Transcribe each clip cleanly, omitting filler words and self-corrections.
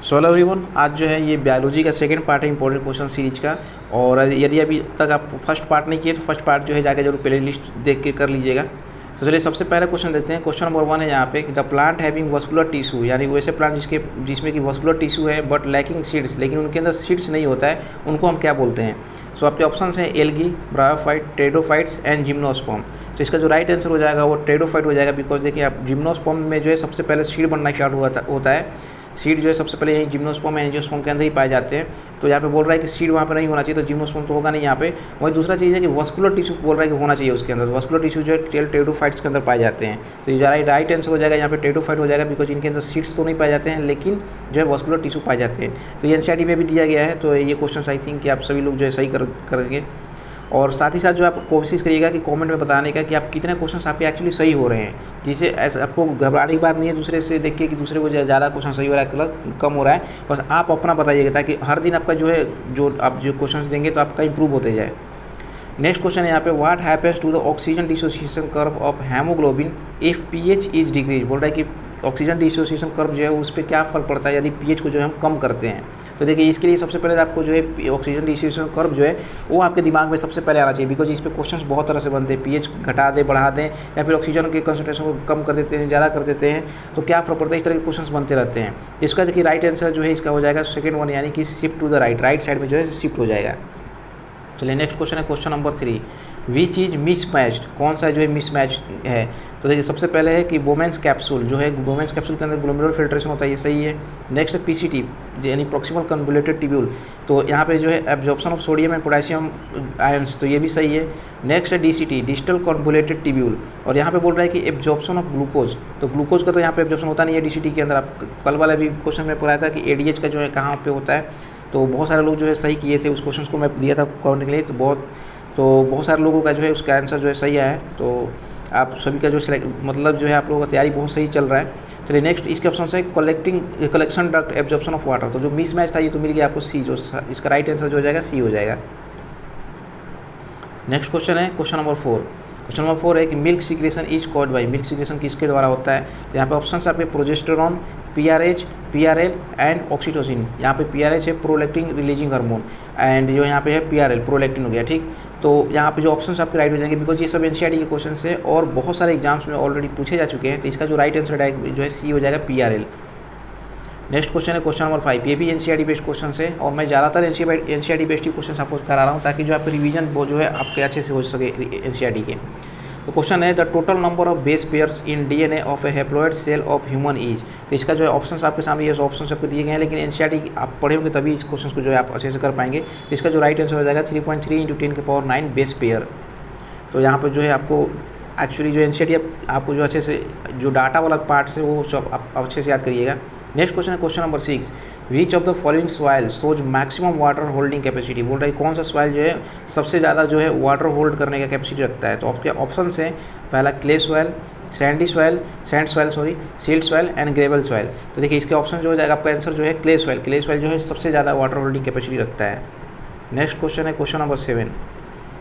Hello everyone, आज जो है ये बायोलॉजी का सेकंड पार्ट है इंपॉर्टेंट क्वेश्चन सीरीज का। और यदि अभी तक आप फर्स्ट पार्ट नहीं किए तो फर्स्ट पार्ट जो है जाकर जरूर प्ले लिस्ट देख के कर लीजिएगा। तो चलिए सबसे पहला क्वेश्चन देखते हैं। क्वेश्चन नंबर 1 है यहाँ पे, the plant having vascular tissue, यानी वैसे प्लांट जिसमें कि वस्कुलर टिश्यू है बट लैकिंग सीड्स, लेकिन उनके अंदर सीड्स नहीं होता है, उनको हम क्या बोलते हैं। सो आपके ऑप्शन हैं एल्गी, ब्रायोफाइट, टेडोफाइट्स एंड जिम्नोस्पर्म। तो इसका जो राइट आंसर हो जाएगा वो टेडोफाइट हो जाएगा, बिकॉज देखिए आप जिम्नोस्पर्म में जो है सबसे पहले सीड बनना स्टार्ट होता है। सीड जो है सबसे पहले यही जिम्नोस्पर्म या एंजियोस्पर्म के अंदर ही पाए जाते हैं। तो यहाँ पे बोल रहा है कि सीड वहाँ पे नहीं होना चाहिए, तो जिम्नोस्पर्म तो होगा नहीं यहाँ पे। वही दूसरा चीज़ है कि वस्कुलर टिश्यू बोल रहा है कि होना चाहिए उसके अंदर। वस्कुलर टिश्यू जो है टेडोफाइट्स के अंदर पाए जाते हैं। तो ये राइट आंसर हो जाएगा यहाँ पे टेडोफाइट हो जाएगा, बिकॉज इनके अंदर सीड्स तो नहीं पाए जाते हैं, लेकिन जो है वस्कुलर टिश्यू पाए जाते हैं। तो ये एनसीईआरटी में भी दिया गया है। तो ये क्वेश्चन आई थिंक कि आप सभी लोग जो है सही करेंगे। और साथ ही साथ जो आप कोशिश करिएगा कि कमेंट में बताने का कि आप कितने क्वेश्चन आपके एक्चुअली सही हो रहे हैं, जिससे ऐसा आपको घबराने की बात नहीं है दूसरे से देख के कि दूसरे को ज़्यादा क्वेश्चन सही हो रहा है कम हो रहा है। बस आप अपना बताइएगा ताकि हर दिन आपका जो है जो आप जो क्वेश्चन देंगे तो आपका इंप्रूव होते जाए। नेक्स्ट क्वेश्चन है यहाँ पे, what happens to the oxygen dissociation curve of haemoglobin if pH is decrease. बोल रहा है कि ऑक्सीजन डिसोसिएशन कर्व जो है उस पर क्या फर्क पड़ता है यदि पीएच को जो है हम कम करते हैं। तो देखिए इसके लिए सबसे पहले आपको जो है ऑक्सीजन डिसोसिएशन कर्व जो है वो आपके दिमाग में सबसे पहले आना चाहिए, बिकॉज इस पे क्वेश्चंस बहुत तरह से बनते हैं। पीएच घटा दें, बढ़ा दें, या फिर ऑक्सीजन के कंसंट्रेशन को कम कर देते हैं, ज़्यादा कर देते हैं, तो क्या फर्क पड़ता है। इस तरह के क्वेश्चन बनते रहते हैं। इसका देखिए राइट आंसर जो है इसका हो जाएगा सेकंड वन, यानी कि shift to the right side में जो है शिफ्ट हो जाएगा। चलिए नेक्स्ट क्वेश्चन है question number 3, which is mismatched, कौन सा जो है मिसमैच है। तो देखिए सबसे पहले है कि बोमेंस कैप्सूल जो है, बोमेंस कैप्सूल के अंदर ग्लोमेरुलर फिल्ट्रेशन होता है, ये सही है। नेक्स्ट है पीसीटी यानी प्रॉक्सिमल कन्वोल्यूटेड ट्यूब्यूल, तो यहाँ पे जो है absorption of sodium and potassium ions, तो ये भी सही है। नेक्स्ट है डीसीटी डिजिटल कन्वोल्यूटेड ट्यूब्यूल, और यहाँ पे बोल रहा है कि एब्जॉर्प्शन ऑफ ग्लूकोज, तो ग्लूकोज का तो यहाँ पे एब्जॉर्प्शन होता नहीं है डीसीटी के अंदर। आप कल वाला भी क्वेश्चन में पढ़ाया था कि एडीएच का जो है कहाँ पे होता है। तो बहुत सारे लोग जो है सही किए थे, उस क्वेश्चन को मैं दिया था करने के लिए। तो बहुत सारे लोगों का जो है उसका आंसर जो है सही आया है। तो आप सभी का जो मतलब जो है आप लोगों का तैयारी बहुत सही चल रहा है। चलिए नेक्स्ट इसके ऑप्शन है collection duct absorption of water, तो जो मिस मैच था ये तो मिल गया आपको सी, जो इसका राइट आंसर जो हो जाएगा सी हो जाएगा। नेक्स्ट क्वेश्चन है क्वेश्चन नंबर 4। क्वेश्चन नंबर 4 है कि milk secretion is caused by, milk secretion किसके द्वारा होता है। तो यहाँ पे ऑप्शन आपके प्रोजेस्टेरॉन, पीआरएच, पीआरएल एंड ऑक्सीटोसिन। यहाँ पे पीआरएच है प्रोलैक्टिन रिलीजिंग हार्मोन, एंड जो यहाँ पे है पीआरएल प्रोलैक्टिन हो गया, ठीक। तो यहाँ पे जो ऑप्शंस आपके राइट हो जाएंगे, बिकॉज ये सब एनसीईआरटी के क्वेश्चन है और बहुत सारे एग्जाम्स में ऑलरेडी पूछे जा चुके हैं। तो इसका जो राइट आंसर जो है सी हो जाएगा पीआरएल। नेक्स्ट क्वेश्चन है क्वेश्चन नंबर 5, ये भी एनसीईआरटी बेस्ड क्वेश्चन है, और मैं ज़्यादातर एनसीईआरटी बेस्ड ही क्वेश्चन आपको करा रहा हूँ ताकि जो आपके रिवीजन जो है आपके अच्छे से हो सके एनसीईआरटी के। तो क्वेश्चन है the total number of base pairs in DNA of a haploid cell of human is. तो इसका जो है ऑप्शंस आपके सामने ये ऑप्शंस आपको दिए गए हैं, लेकिन एनसीईआरटी आप पढ़े होंगे तभी इस क्वेश्चन को जो है आप अच्छे से कर पाएंगे। तो इसका जो राइट आंसर हो जाएगा 3.3 × 10⁹ बेस पेयर। तो यहाँ पर जो है आपको एक्चुअली जो एनसीईआरटी आपको जो अच्छे से जो डाटा वाला पार्ट है वो सब आप अच्छे से याद करिएगा। नेक्स्ट क्वेश्चन है question number 6, which of the following soil shows maximum water holding capacity. बोल रहा है कौन सा सॉइल जो है सबसे ज़्यादा जो है वाटर होल्ड करने का कैपेसिटी रखता है। तो आपके ऑप्शन है पहला clay soil, sand soil, silt soil and gravel soil. तो देखिए इसके ऑप्शन जो हो जाएगा आपका आंसर जो है क्ले सॉइल जो है सबसे ज़्यादा वाटर होल्डिंग कैपेसिटी रखता है। नेक्स्ट क्वेश्चन है question number 7,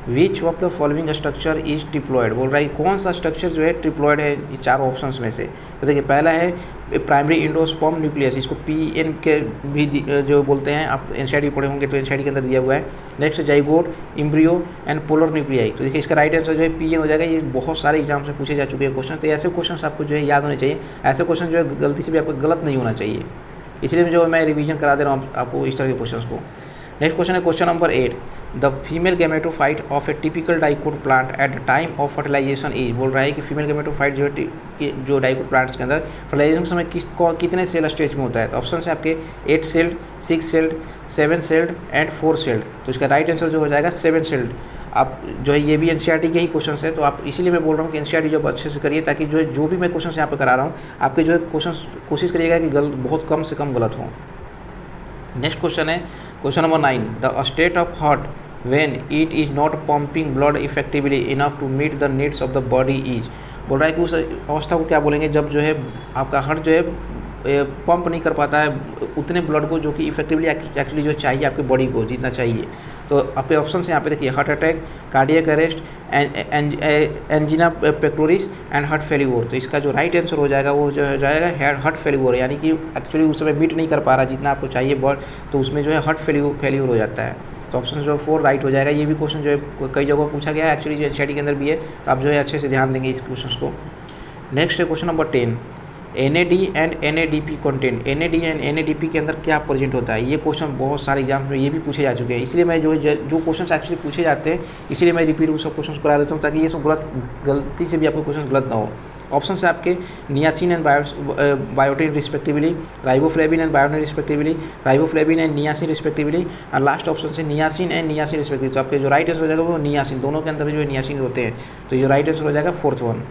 which of the following structure is triploid. बोल रहा है कौन सा स्ट्रक्चर जो है ट्रिप्लॉइड है ये चार ऑप्शंस में से। तो देखिए पहला है प्राइमरी इंडोस्पर्म न्यूक्लियस, इसको पीएन के भी जो बोलते हैं, आप एनसीईआरटी पढ़े होंगे तो एनसीईआरटी के अंदर दिया हुआ है। Next zygote, embryo and polar nuclei. तो देखिए इसका राइट आंसर जो है पीएन हो जाएगा। ये बहुत सारे एग्जाम से पूछे जा चुके हैं क्वेश्चन, तो ऐसे क्वेश्चन आपको जो है याद होने चाहिए। ऐसे क्वेश्चन जो है गलती से भी आपको गलत नहीं होना चाहिए, इसलिए जो मैं रिवीजन करा दे रहा हूँ आपको इस तरह के क्वेश्चन को। नेक्स्ट क्वेश्चन है question number 8, the female gametophyte of a typical dicot plant at the time of fertilisation is. बोल रहा है कि फीमेल गैमेटोफाइट जो है जो डाइकोट प्लांट्स के अंदर फर्टिलाइजेशन के समय कितने सेल स्टेज में होता है। तो ऑप्शन है आपके 8 sailed, 6 sailed, 7 celled and 4 sailed. तो इसका राइट आंसर जो हो जाएगा 7 सेल्ड। आप जो है ये भी एनसीईआरटी के ही क्वेश्चन है, तो आप इसीलिए मैं बोल रहा हूँ कि एनसीईआरटी जो अच्छे से करिए, ताकि जो भी मैं क्वेश्चन यहाँ पे करा रहा हूँ आपके जो है क्वेश्चन कोशिश करिएगा कि बहुत कम से कम गलत हों। नेक्स्ट क्वेश्चन है question number 9, the state of heart when it is not pumping blood effectively enough to meet the needs of the body is. बोल रहा है कि उस अवस्था को क्या बोलेंगे जब जो है आपका हार्ट जो है पंप नहीं कर पाता है उतने ब्लड को जो कि इफेक्टिवली एक्चुअली जो चाहिए आपकी बॉडी को जितना चाहिए। तो आपके ऑप्शन यहाँ पे देखिए, heart attack, cardiac arrest, angina pectoris and heart failure. तो इसका जो राइट आंसर हो जाएगा वो जो हो जाएगा हार्ट फेल्यूर, यानी कि एक्चुअली उस समय बीट नहीं कर पा रहा जितना आपको चाहिए ब्लड, तो उसमें जो है हार्ट फेल्यूर हो जाता है। तो ऑप्शन जो 4 राइट हो जाएगा। ये भी क्वेश्चन जो है कई जगहों पूछा गया है एक्चुअली, जो एनसीईआरटी के अंदर भी है, तो आप जो है अच्छे से ध्यान देंगे इस क्वेश्चन को। नेक्स्ट है question number 10, NAD and NADP content. NAD and NADP के अंदर क्या प्रेजेंट होता है? ये क्वेश्चन बहुत सारे एग्जाम में ये भी पूछे जा चुके हैं, इसलिए मैं जो क्वेश्चन एक्चुअली पूछे जाते हैं इसलिए मैं रिपीट उस सब क्वेश्चन करा देता हूँ ताकि ये सब गलती से भी आपको क्वेश्चन गलत ना हो। ऑप्शन है आपके niacin and biotin respectively, riboflavin and biotin respectively, riboflavin and niacin respectively, और लास्ट ऑप्शन से नियासिन एंड नियासिन रिस्पेक्टिवली। तो आपके जो राइट आंसर हो जाएगा वो नियासिन, दोनों के अंदर जो है नियासिन होते हैं। तो ये राइट आंसर हो जाएगा 4th वन।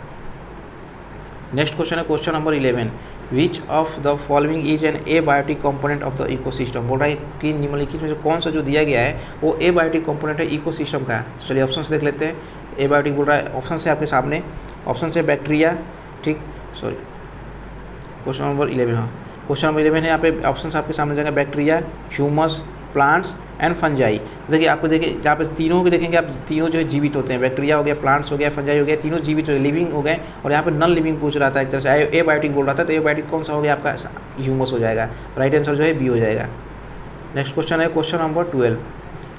नेक्स्ट क्वेश्चन है question number 11, which of the following is an abiotic component of the ecosystem. बोल रहा है कि निम्नलिखित में से कौन सा जो दिया गया है वो एबायोटिक कंपोनेंट है इकोसिस्टम का। तो चलिए ऑप्शन देख लेते हैं। एबायोटिक बोल रहा है, ऑप्शन से आपके सामने, ऑप्शन से बैक्टीरिया, ठीक, सॉरी क्वेश्चन नंबर 11, हाँ क्वेश्चन नंबर 11 है, यहाँ पे ऑप्शन आपके सामने जाएगा bacteria, humus, plants and fungi. देखिए आपको देखिए जहाँ पे तीनों के देखेंगे आप, तीनों जो है जीवित होते हैं, बैक्टीरिया हो गया, प्लांट्स हो गया, फंजाई हो गया, तीनों जीवित हो गए, लिविंग हो गए, और यहाँ पे नॉन लिविंग पूछ रहा था एक तरह से, एबायोटिक बोल रहा था, तो एबायोटिक कौन सा हो गया आपका? ह्यूमस हो जाएगा। राइट आंसर जो है बी हो जाएगा। नेक्स्ट क्वेश्चन है question number 12,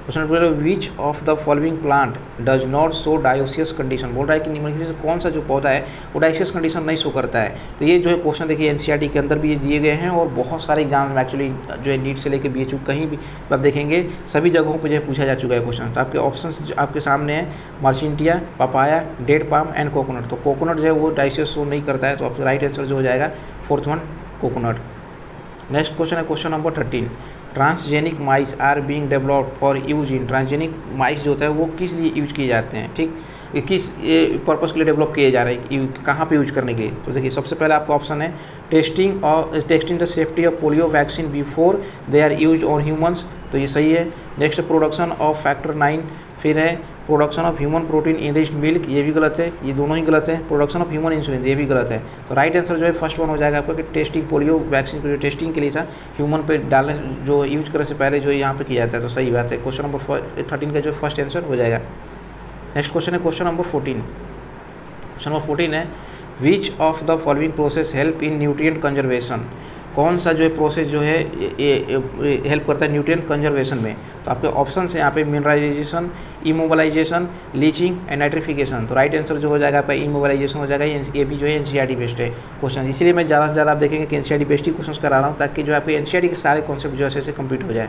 question number 12, which of the following plant does not show dioecious condition. बोल रहा है कि निम्नलिखित में से कौन सा जो पौधा है वो डायोसियस कंडीशन नहीं शो करता है। तो ये जो है क्वेश्चन देखिए एनसीईआरटी के अंदर भी ये दिए गए हैं और बहुत सारे एग्जाम में एक्चुअली जो है नीट से लेकर BHU कहीं भी आप देखेंगे सभी जगहों पर जो है पूछा जा चुका है क्वेश्चन। तो आपके ऑप्शन आपके सामने है marchantia, papaya, date palm and coconut. तो कोकोनट जो है वो डायोसियस शो नहीं करता है, तो आपका राइट आंसर जो हो जाएगा 4th one coconut. Next question है question number 13, transgenic mice are being developed for use in. Transgenic mice जो होता है वो किस लिए यूज किए जाते हैं, ठीक, ये किस पर्पज़ के लिए डेवलप किए जा रहे हैं, कहाँ पे यूज करने के लिए? तो देखिए सबसे पहले आपका ऑप्शन है testing the safety of polio vaccine before they are use on humans. तो ये सही है। नेक्स्ट प्रोडक्शन ऑफ फैक्टर 9, फिर है production of human protein enriched milk, ये भी गलत है, ये दोनों ही गलत है। प्रोडक्शन ऑफ ह्यूमन इंसुलिन, ये भी गलत है। तो राइट आंसर जो है 1st वन हो जाएगा आपका कि टेस्टिंग पोलियो वैक्सीन को जो टेस्टिंग के लिए था ह्यूमन पे डालने जो यूज करने से पहले जो यहाँ पे किया जाता है, तो सही बात है। क्वेश्चन नंबर 13 का जो 1st आंसर हो जाएगा। नेक्स्ट क्वेश्चन है क्वेश्चन नंबर 14, क्वेश्चन नंबर 14 है which of the following process help in nutrient conservation. कौन सा जो है प्रोसेस जो है हेल्प करता है न्यूट्रिएंट कंजर्वेशन में? तो आपके ऑप्शन है यहाँ पे mineralisation, immobilisation, leaching and nitrification. तो राइट आंसर जो हो जाएगा आपका इमोबलाइजेशन हो जाएगा। ये भी जो है एनसीईआरटी बेस्ड है क्वेश्चन, इसीलिए मैं ज़्यादा से ज़्यादा आप देखेंगे कि एनसीईआरटी बेस्ड ही क्वेश्चन करा रहा हूँ ताकि जो आपके एनसीईआरटी के सारे कॉन्सेप्ट जो है कंप्लीट हो जाए।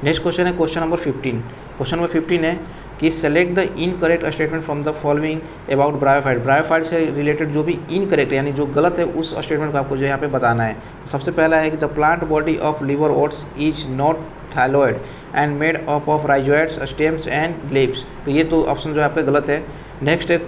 नेक्स्ट क्वेश्चन है क्वेश्चन नंबर 15, क्वेश्चन नंबर 15 है कि select the incorrect statement from the following about bryophyte. Bryophyte से रिलेटेड जो भी इनकरेक्ट यानी जो गलत है उस स्टेटमेंट को आपको जो यहाँ पे बताना है। सबसे पहला है कि the plant body of liverworts is not thalloid and made up of rhizoids, stems and leaves. तो ये तो ऑप्शन जो है आपका गलत है। नेक्स्ट है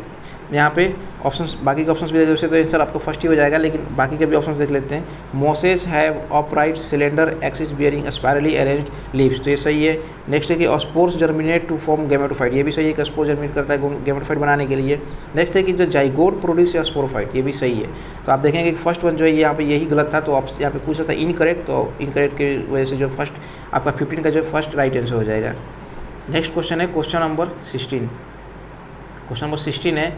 यहाँ पे ऑप्शंस, बाकी के ऑप्शंस भी देख वैसे तो आंसर आपका फर्स्ट ही हो जाएगा, लेकिन बाकी के भी ऑप्शंस देख लेते हैं। Mosses have upright cylinder axis bearing spirally arranged leaves. तो ये सही है। नेक्स्ट है कि spores germinate to form gametophyte. ये भी सही है कि स्पोर जर्मिनेट करता है गैमेटोफाइट बनाने के लिए। नेक्स्ट है कि जो जाइगोट प्रोड्यूस या स्पोरोफाइट, ये भी सही है। तो आप देखेंगे कि फर्स्ट वन जो है यहाँ पे यही गलत था, तो आप यहाँ पे पूछ रहा था इनकरेक्ट, तो इनकरेक्ट की वजह से जो फर्स्ट आपका 15 का जो फर्स्ट राइट आंसर हो जाएगा। नेक्स्ट क्वेश्चन है क्वेश्चन नंबर 16, क्वेश्चन नंबर 16 है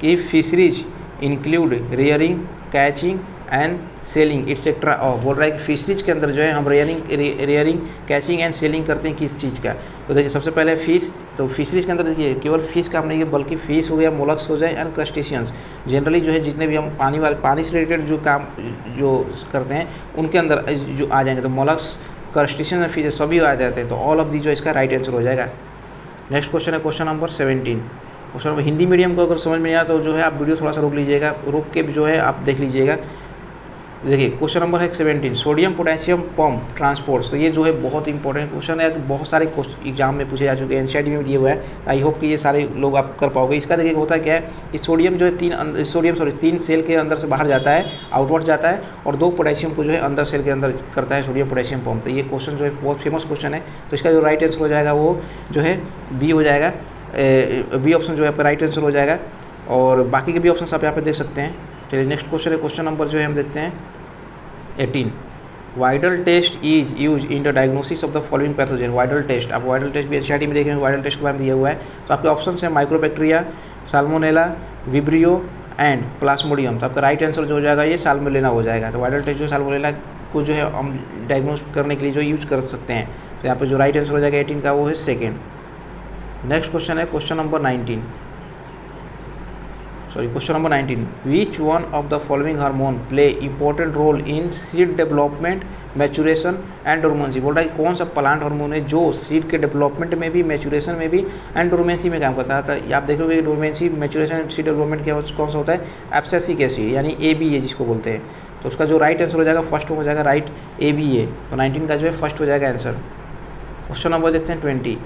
कि fisheries include rearing, catching and selling etcetera of. बोल रहा है कि फिशरीज के अंदर जो है हम रेयरिंग, कैचिंग एंड सेलिंग करते हैं किस चीज़ का? तो देखिए सबसे पहले फिश, तो फिशरीज के अंदर देखिए केवल फिश काम नहीं है बल्कि फिश हो गया, मोलस्क हो जाए एंड क्रस्टेशियंस। जनरली जो है जितने भी हम पानी से रिलेटेड जो काम जो करते हैं उनके अंदर जो आ जाएंगे, तो मोलस्क, क्रस्टेशियंस एंड फिशेस सभी आ जाते हैं। तो ऑल ऑफ दी जो इसका राइट आंसर हो जाएगा। नेक्स्ट क्वेश्चन है question number 17, question number Hindi medium को अगर समझ में आया तो जो है आप वीडियो थोड़ा सा रोक लीजिएगा, रोक के जो है आप देख लीजिएगा। देखिए क्वेश्चन नंबर है 17, सोडियम पोटेशियम पंप ट्रांसपोर्ट्स। तो ये जो है बहुत इंपॉर्टेंट क्वेश्चन है, बहुत सारे एग्जाम में पूछे जा चुके हैं, एनसीईआरटी में दिए हुए हैं। आई होप कि ये सारे लोग आप कर पाओगे। इसका देखिए होता क्या है कि सोडियम जो है तीन सेल के अंदर से बाहर जाता है, आउटवर्ड जाता है, और 2 पोटेशियम को जो है अंदर सेल के अंदर करता है सोडियम पोटेशियम पंप। तो ये क्वेश्चन जो है बहुत फेमस क्वेश्चन है। तो इसका जो राइट आंसर हो जाएगा वो जो है बी हो जाएगा। बी ऑप्शन जो है आपका राइट आंसर हो जाएगा, और बाकी के भी ऑप्शन आप यहाँ पे देख सकते हैं। चलिए नेक्स्ट क्वेश्चन है क्वेश्चन नंबर जो है हम देखते हैं 18 Widal test is use in the diagnosis of the following pathogen. Widal test, आप वाइडल टेस्ट भी एनसीईआरटी में देखेंगे, वाइडल टेस्ट के बारे में दिया हुआ है। तो आपके ऑप्शन है mycobacteria, salmonella, vibrio and Plasmodium. तो आपका राइट आंसर जो हो जाएगा ये साल्मोनेला हो जाएगा। तो वाइडल टेस्ट जो साल्मोनेला को जो है हम डायग्नोस करने के लिए जो यूज कर सकते हैं। तो यहाँ पे जो राइट आंसर हो जाएगा 18 का वो है सेकेंड। नेक्स्ट क्वेश्चन है question number 19, question number 19, which one of the following hormone play important role in seed development, maturation and dormancy. बोल रहा है कौन सा प्लांट हार्मोन है जो सीड के डेवलपमेंट में भी, मैचुरेशन में भी एंड डोरमेंसी में काम करता है। तो आप देखोगे डोरमेंसी, मैचुरेशन, सीड डेवलपमेंट क्या कौन सा होता है, एब्सिसिक एसिड यानी ABA जिसको बोलते हैं। तो उसका जो राइट आंसर हो जाएगा फर्स्ट हो जाएगा राइट ABA। तो 19 का जो है फर्स्ट हो जाएगा आंसर। क्वेश्चन नंबर देखते हैं 20।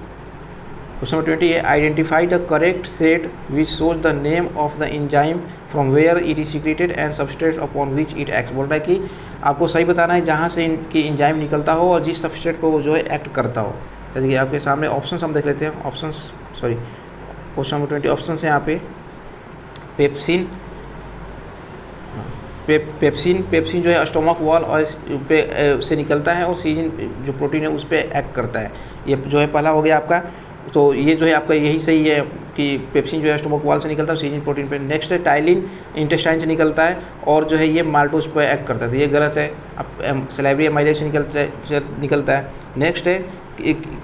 क्वेश्चन नंबर 20 है identify the correct set which shows the name of the enzyme from where it is secreted and substrate upon which it act. बोल रहा है कि आपको सही बताना है जहाँ से इनकी एंजाइम निकलता हो और जिस सबस्ट्रेट को वो जो है एक्ट करता हो। जैसे कि आपके सामने ऑप्शंस हम देख लेते हैं। क्वेश्चन नंबर 20 ऑप्शंस है यहाँ पे पेप्सिन, पेप्सिन जो है स्टोमक वॉल और पे से निकलता है और सीजिन जो प्रोटीन है उस पर एक्ट करता है। ये जो है पहला हो गया आपका। तो ये जो है आपका यही सही है कि पेप्सिन जो है स्टोमक वॉल से निकलता है सीजिन प्रोटीन पे। नेक्स्ट है टाइलिन इंटेस्टाइन से निकलता है और जो है ये माल्टोज पर एक्ट करता है। तो ये गलत है। अब सलेवरी एमाइलेज से निकलता है। नेक्स्ट है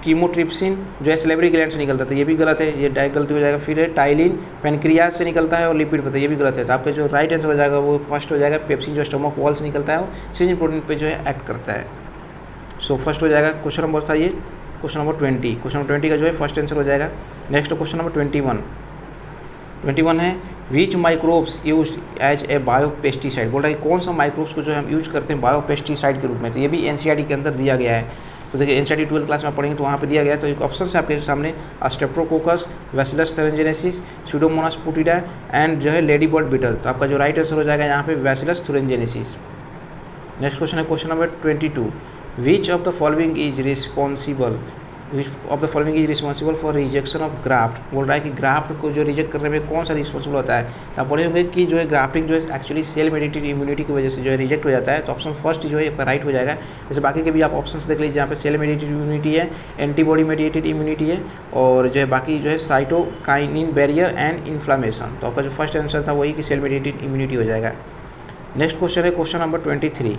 कीमोट्रिप्सिन जो है सलेवरी ग्लैंड से निकलता है। तो ये भी गलत है, ये डायरेक्ट गलती हो जाएगा। फिर है टाइलिन पैनक्रियाज से निकलता है और लिपिड पर, तो ये भी गलत है। तो आपका जो राइट आंसर हो जाएगा वो फर्स्ट हो जाएगा पेप्सिन जो स्टोमक वॉल से निकलता है और सीजिन प्रोटीन पे जो है एक्ट करता है। सो फर्स्ट हो जाएगा क्वेश्चन नंबर था ये क्वेश्चन नंबर 20। क्वेश्चन नंबर 20 का जो है फर्स्ट आंसर हो जाएगा। नेक्स्ट क्वेश्चन नंबर 21 है which microbes use as a bio pesticide. बोल रहा है कि कौन सा माइक्रोब्स को जो हम यूज करते हैं बायो पेस्टिसाइड के रूप में। तो ये भी एनसीईआरटी के अंदर दिया गया है। तो देखिए एनसीईआरटी 12th क्लास में पढ़ेंगे तो वहाँ पे दिया गया है। तो एक ऑप्शन है आपके सामने Streptococcus, Bacillus thuringiensis, Pseudomonas putida and जो है लेडी बर्ड बीटल। तो आपका जो राइट आंसर हो जाएगा यहाँ पे बैसिलस थुरिनजेनेसिस। नेक्स्ट क्वेश्चन है question number 22, which of the following is responsible for rejection of graft. बोल रहा है कि ग्राफ्ट को जो रिजेक्ट करने में कौन सा रिस्पॉन्सिबल होता है। तो आप पढ़े होंगे कि जो है ग्राफ्टिंग जो है एक्चुअली सेल मेडिएटेड इम्यूनिटी की वजह से जो है रिजेक्ट हो जाता है। तो ऑप्शन फर्स्ट जो है आपका राइट हो जाएगा। जैसे बाकी के भी आप ऑप्शंस देख लीजिए, यहाँ पे सेल मेडिएटेड इम्यूनिटी है, एंटीबॉडी मेडिएटेड इम्यूनिटी है और जो है बाकी जो है साइटोकाइनिन बैरियर एंड इन्फ्लामेशन। तो आपका जो फर्स्ट आंसर था वही कि सेल मेडिएटेड इम्यूनिटी हो जाएगा। नेक्स्ट क्वेश्चन है क्वेश्चन नंबर 23।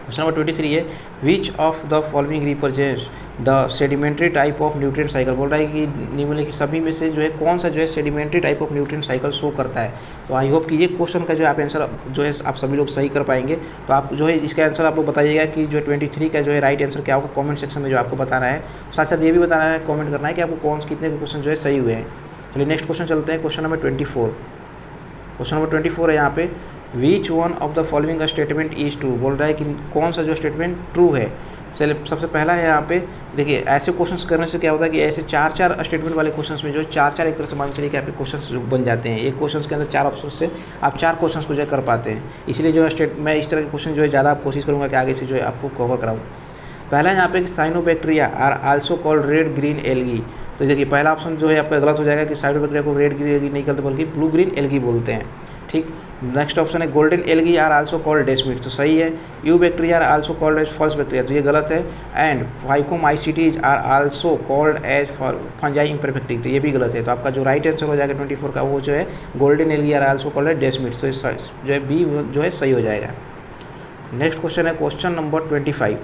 क्वेश्चन नंबर 23 है which of the following represents the sedimentary type of nutrient cycle. बोल रहा है कि निम्नलिखित सभी में से जो है कौन सा जो है sedimentary type of nutrient cycle show करता है। तो आई होप कि ये क्वेश्चन का जो आप आंसर जो है आप सभी लोग सही कर पाएंगे। तो आप जो है इसका आंसर आप लोग बताइएगा कि जो 23 का जो है राइट आंसर क्या होगा कॉमेंट सेक्शन में जो आपको बताना है। साथ साथ ये भी बताना है, कॉमेंट करना है कि आपको कितने क्वेश्चन जो है सही हुए हैं। चलिए नेक्स्ट क्वेश्चन चलते हैं। Question number 24। क्वेश्चन नंबर 24 है यहाँ पे विच one of the following statement is true. बोल रहा है कि कौन सा जो स्टेटमेंट ट्रू है। चलिए सबसे पहला है यहाँ पे देखिए, ऐसे क्वेश्चंस करने से क्या होता है कि ऐसे 4 स्टेटमेंट वाले क्वेश्चंस में जो है 4 एक तरह से मान चलिए कि आपके क्वेश्चंस बन जाते हैं। एक क्वेश्चंस के अंदर 4 ऑप्शन से आप 4 क्वेश्चंस को जो है कर पाते हैं। इसलिए जो है मैं इस तरह के क्वेश्चन जो है ज़्यादा कोशिश करूँगा कि आगे से जो है आपको कवर कराऊँ। पहला यहाँ पे कि cyanobacteria are also called red green algae. तो देखिए पहला ऑप्शन जो है आपका गलत हो जाएगा कि साइनोबैक्टीरिया को रेड ग्रीन एल्गी नहीं कहते बल्कि ब्लू ग्रीन एल्गी बोलते हैं। ठीक। नेक्स्ट ऑप्शन है golden algae are also called desmid. तो सही है। Eubacteria are also called as false bacteria. तो ये गलत है। And phycomycetes are also called as fungi imperfecti. तो ये भी गलत है। तो आपका जो राइट आंसर हो जाएगा 24 का वो जो है golden algae are also called as desmid. तो जो है बी जो है सही हो जाएगा। नेक्स्ट क्वेश्चन है क्वेश्चन नंबर 25।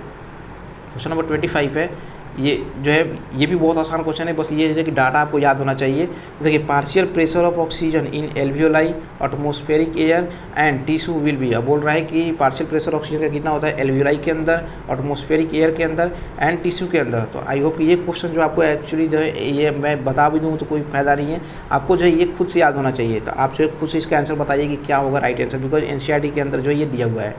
क्वेश्चन नंबर 25 है ये जो है ये भी बहुत आसान क्वेश्चन है। बस ये है कि डाटा आपको याद होना चाहिए। तो देखिए partial pressure of oxygen in alveoli atmospheric air and tissue will be. अब बोल रहा है कि पार्शियल प्रेशर ऑक्सीजन का कितना होता है एल्वियोलाई के अंदर, एटमॉस्फेरिक एयर के अंदर एंड टिश्यू के अंदर। तो आई होप कि ये क्वेश्चन जो आपको एक्चुअली जो है ये मैं बता भी दूँ तो कोई फायदा नहीं है, आपको जो है ये खुद से याद होना चाहिए। तो आप जो है खुद से इसका आंसर बताइए कि क्या होगा राइट आंसर, बिकॉज एनसीईआरटी के अंदर जो ये दिया हुआ है।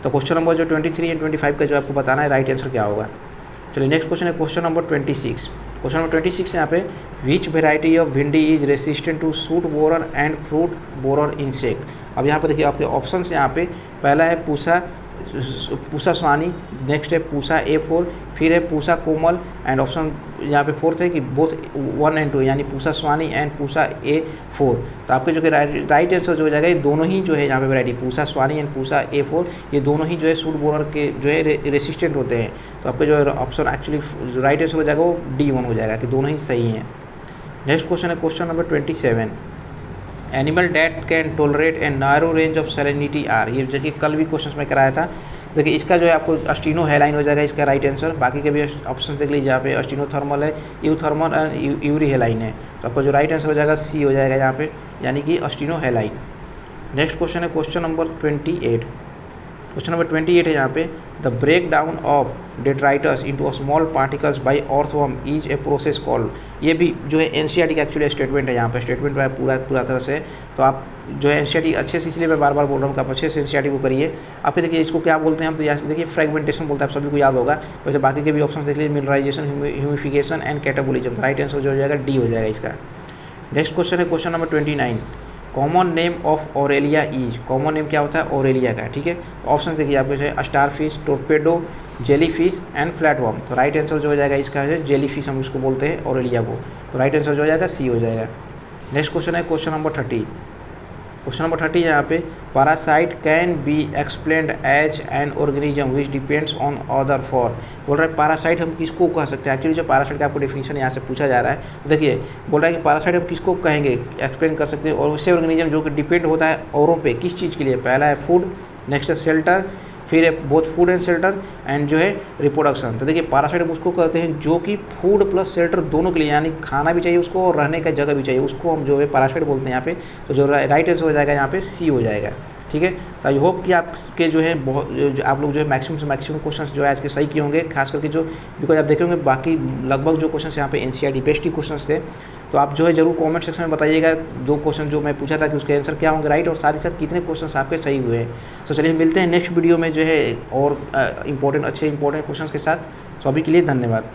तो क्वेश्चन नंबर जो 23 एंड 25 का जो आपको बताना है राइट आंसर क्या होगा। चलिए नेक्स्ट क्वेश्चन है क्वेश्चन नंबर 26। क्वेश्चन नंबर 26 यहाँ पे which variety of bhindi is resistant to shoot borer and fruit borer insect. अब यहाँ पे देखिए आपके ऑप्शन यहाँ पे पहला है पूसा पूसा स्वानी, नेक्स्ट है पूसा A4, फिर है पूसा कोमल, एंड ऑप्शन यहाँ पे फोर्थ है कि बोथ 1 and 2 यानी पूसा स्वानी एंड पूसा A4। तो आपके जो कि राइट आंसर जो हो जाएगा, ये दोनों ही जो है यहाँ पे variety Pusa Swani and Pusa A4, ये दोनों ही जो है सूट बोरर के जो है रेसिस्टेंट होते हैं। तो आपके जो है ऑप्शन एक्चुअली राइट आंसर हो जाएगा वो D1 हो जाएगा कि दोनों ही सही हैं। नेक्स्ट क्वेश्चन है question number 27। Animal that can tolerate a narrow range of salinity are. ये जैसे कल भी क्वेश्चन में कराया था। देखिए इसका जो है आपको अस्टिनो हेलाइन हो जाएगा इसका राइट आंसर। बाकी के भी ऑप्शन देख लीजिए, यहाँ पे अस्टिनो थर्मल है, यूथर्मल एंड यूरी हेलाइन है। तो आपका जो राइट आंसर हो जाएगा C हो जाएगा यहाँ पे, यानी कि अस्टिनो हेलाइन। नेक्स्ट क्वेश्चन है क्वेश्चन नंबर 28। क्वेश्चन नंबर 28 है यहाँ पे, the break down of detritus into a small particles by earthworm is a process called. ये भी जो है NCERT का एक्चुअली स्टेटमेंट है, यहाँ पे स्टेटमेंट है पूरा तरह से। तो आप जो है NCERT अच्छे से, इसलिए मैं बार बार बोल रहा हूँ कि आप अच्छे से NCERT को करिए। आप देखिए इसको क्या बोलते हैं हम, तो देखिए फ्रेगमेंटेशन बोलते हैं, आप सभी को याद होगा। वैसे बाकी के भी ऑप्शन देख लीजिए, मिनरलाइजेशन, ह्यूमिफिकेशन एंड कैटाबोलिज्म। तो राइट आंसर जो हो जाएगा D हो जाएगा इसका। नेक्स्ट क्वेश्चन है question number 29। Common name of Aurelia is. Common name क्या होता है ऑरेलिया का, ठीक है। ऑप्शन देखिए आपके जो है star fish, torpedo, jelly fish and flatworm. तो राइट आंसर जो हो जाएगा इसका है जेली फिश, हम उसको बोलते हैं ऑरेलिया को। तो राइट आंसर जो हो जाएगा C हो जाएगा। नेक्स्ट क्वेश्चन है क्वेश्चन नंबर 30। क्वेश्चन नंबर 30 यहाँ पे, parasite can be explained as an organism which depends on other for. बोल रहा है पैरासाइट हम किसको कह सकते हैं। एक्चुअली जो पैरासाइट का आपको डेफिनेशन यहाँ से पूछा जा रहा है, तो देखिए बोल रहा है कि पैरासाइट हम किसको कहेंगे, एक्सप्लेन कर सकते हैं। और वैसे ऑर्गेनिज्म जो कि डिपेंड होता है औरों पे, किस चीज़ के लिए। पहला है फूड, नेक्स्ट है शेल्टर, फिर है both food and shelter and जो है रिप्रोडक्शन। तो देखिए पैरासाइट हम उसको कहते हैं जो कि फूड प्लस शेल्टर दोनों के लिए, यानी खाना भी चाहिए उसको और रहने का जगह भी चाहिए, उसको हम जो है पैरासाइट बोलते हैं यहाँ पे। तो जो राइट आंसर हो जाएगा यहाँ पे C हो जाएगा, ठीक है। तो आई होप कि आपके जो है आप लोग जो है मैक्सिमम से मैक्सिमम क्वेश्चन जो है आज के सही किए होंगे, खास करके जो बिकॉज आप देख रहे होंगे बाकी लगभग जो क्वेश्चन यहाँ पे NCERT बेस्ट ही क्वेश्चन थे। तो आप जो है जरूर कमेंट सेक्शन में बताइएगा 2 क्वेश्चन जो मैं पूछा था कि उसके आंसर क्या होंगे राइट, और साथ ही साथ कितने क्वेश्चन आपके सही हुए हैं। तो चलिए मिलते हैं नेक्स्ट वीडियो में जो है और इंपॉर्टेंट क्वेश्चन के साथ। तो अभी के लिए धन्यवाद।